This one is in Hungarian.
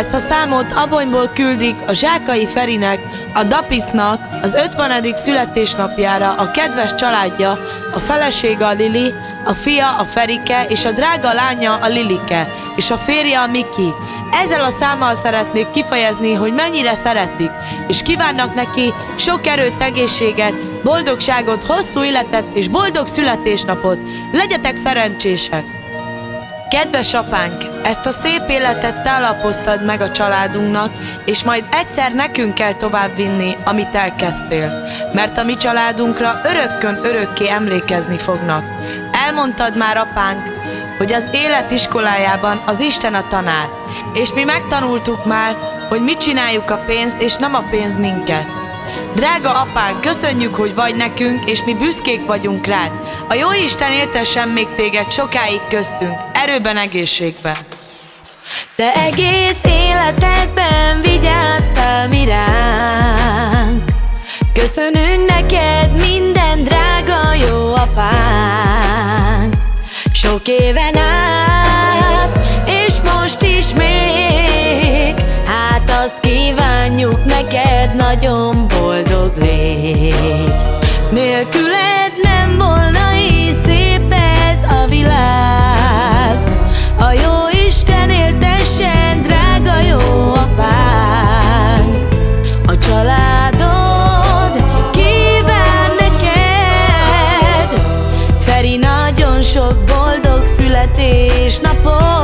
Ezt a számot Abonyból küldik a Zsákai Ferinek, a Dapisznak az 50. születésnapjára a kedves családja, a felesége a Lili, a fia a Ferike és a drága lánya a Lilike, és a férje a Miki. Ezzel a számmal szeretnék kifejezni, hogy mennyire szeretik, és kívánnak neki sok erőt, egészséget, boldogságot, hosszú életet és boldog születésnapot. Legyetek szerencsések! Kedves apánk, ezt a szép életet te alapoztad meg a családunknak, és majd egyszer nekünk kell továbbvinni, amit elkezdtél, mert a mi családunkra örökkön örökké emlékezni fognak. Elmondtad már, apánk, hogy az élet iskolájában az Isten a tanár, és mi megtanultuk már, hogy mit csináljuk a pénzt, és nem a pénz minket. Drága apánk, köszönjük, hogy vagy nekünk, és mi büszkék vagyunk rád. A Jóisten éltessen még téged sokáig köztünk, erőben, egészségben. Te egész életedben vigyáztál mi ránk. Köszönünk neked minden, drága jó apánk. Sok éven át, és most is még, hát azt kívánjuk neked, nagyon boldog légy. Nélküled nem volna így szép ez a világ. A Jóisten éltessen, drága jó apánk. A családod kíván neked, Feri, nagyon sok boldog születésnapot.